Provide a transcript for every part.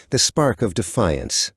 the spark of defiance.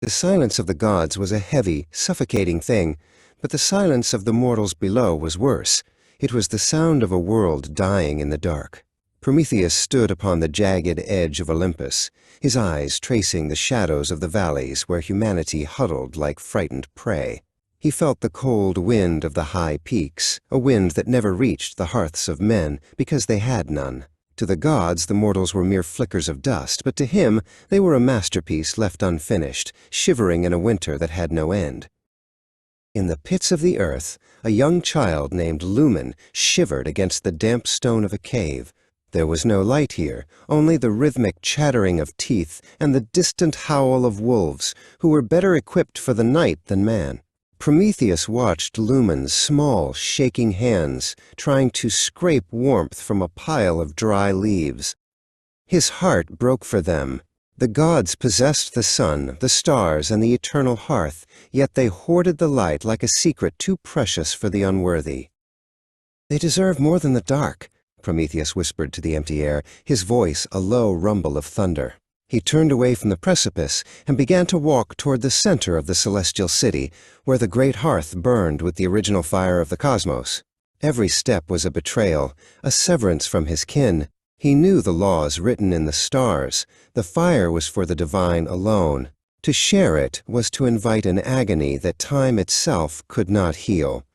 The silence of the gods was a heavy, suffocating thing, but the silence of the mortals below was worse. It was the sound of a world dying in the dark. Prometheus stood upon the jagged edge of Olympus, his eyes tracing the shadows of the valleys where humanity huddled like frightened prey. He felt the cold wind of the high peaks, a wind that never reached the hearths of men because they had none. To the gods, the mortals were mere flickers of dust, but to him, they were a masterpiece left unfinished, shivering in a winter that had no end. In the pits of the earth, a young child named Lumen shivered against the damp stone of a cave. There was no light here, only the rhythmic chattering of teeth and the distant howl of wolves, who were better equipped for the night than man. Prometheus watched Lumen's small, shaking hands, trying to scrape warmth from a pile of dry leaves. His heart broke for them. The gods possessed the sun, the stars, and the eternal hearth, yet they hoarded the light like a secret too precious for the unworthy. "They deserve more than the dark," Prometheus whispered to the empty air, his voice a low rumble of thunder. He turned away from the precipice and began to walk toward the center of the celestial city, where the great hearth burned with the original fire of the cosmos. Every step was a betrayal, a severance from his kin. He knew the laws written in the stars. The fire was for the divine alone. To share it was to invite an agony that time itself could not heal.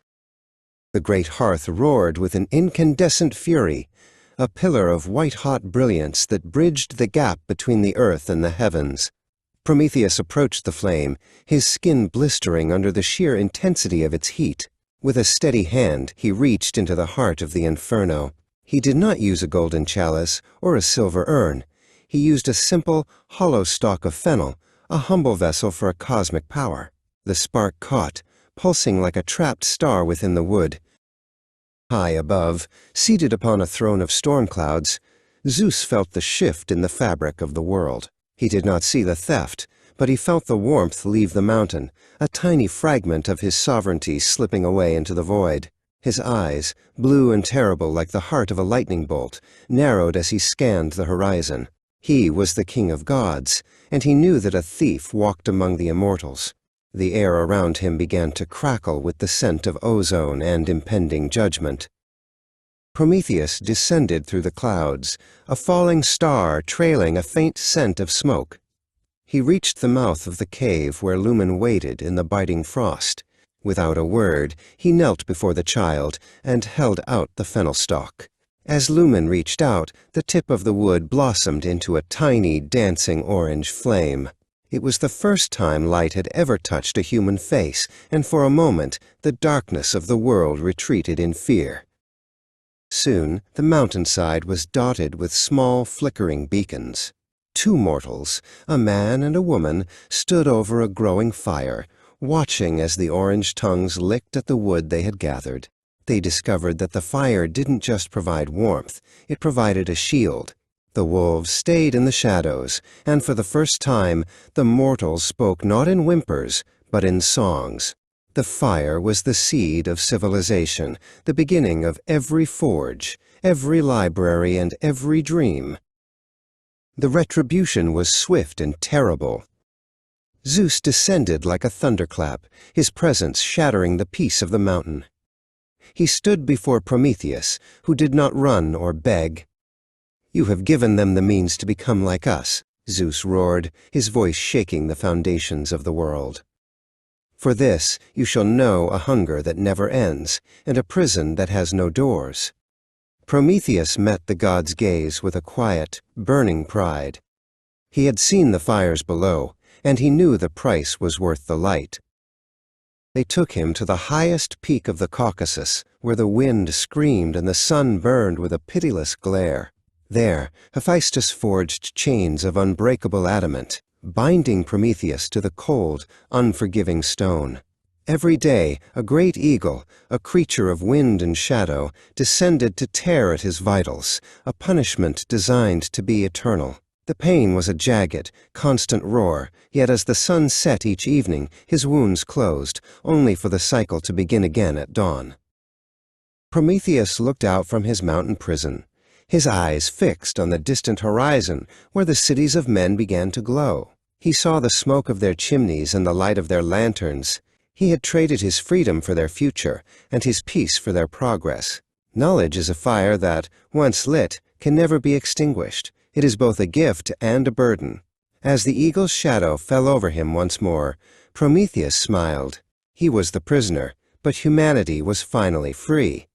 The great hearth roared with an incandescent fury, a pillar of white-hot brilliance that bridged the gap between the earth and the heavens. Prometheus approached the flame, his skin blistering under the sheer intensity of its heat. With a steady hand, he reached into the heart of the inferno. He did not use a golden chalice or a silver urn. He used a simple, hollow stalk of fennel, a humble vessel for a cosmic power. The spark caught, pulsing like a trapped star within the wood. High above, seated upon a throne of storm clouds, Zeus felt the shift in the fabric of the world. He did not see the theft, but he felt the warmth leave the mountain, a tiny fragment of his sovereignty slipping away into the void. His eyes, blue and terrible like the heart of a lightning bolt, narrowed as he scanned the horizon. He was the king of gods, and he knew that a thief walked among the immortals. The air around him began to crackle with the scent of ozone and impending judgment. Prometheus descended through the clouds, a falling star trailing a faint scent of smoke. He reached the mouth of the cave where Lumen waited in the biting frost. Without a word, he knelt before the child and held out the fennel stalk. As Lumen reached out, the tip of the wood blossomed into a tiny, dancing orange flame. It was the first time light had ever touched a human face, and for a moment the darkness of the world retreated in fear. Soon the mountainside was dotted with small, flickering beacons. Two mortals, a man and a woman, stood over a growing fire, watching as the orange tongues licked at the wood they had gathered. They discovered that the fire didn't just provide warmth, it provided a shield. The wolves stayed in the shadows, and for the first time, the mortals spoke not in whimpers, but in songs. The fire was the seed of civilization, the beginning of every forge, every library, and every dream. The retribution was swift and terrible. Zeus descended like a thunderclap, his presence shattering the peace of the mountain. He stood before Prometheus, who did not run or beg. "You have given them the means to become like us," Zeus roared, his voice shaking the foundations of the world. "For this you shall know a hunger that never ends, and a prison that has no doors." Prometheus met the god's gaze with a quiet, burning pride. He had seen the fires below, and he knew the price was worth the light. They took him to the highest peak of the Caucasus, where the wind screamed and the sun burned with a pitiless glare. There, Hephaestus forged chains of unbreakable adamant, binding Prometheus to the cold, unforgiving stone. Every day, a great eagle, a creature of wind and shadow, descended to tear at his vitals, a punishment designed to be eternal. The pain was a jagged, constant roar, yet as the sun set each evening, his wounds closed, only for the cycle to begin again at dawn. Prometheus looked out from his mountain prison, his eyes fixed on the distant horizon where the cities of men began to glow. He saw the smoke of their chimneys and the light of their lanterns. He had traded his freedom for their future, and his peace for their progress. Knowledge is a fire that, once lit, can never be extinguished. It is both a gift and a burden. As the eagle's shadow fell over him once more, Prometheus smiled. He was the prisoner, but humanity was finally free.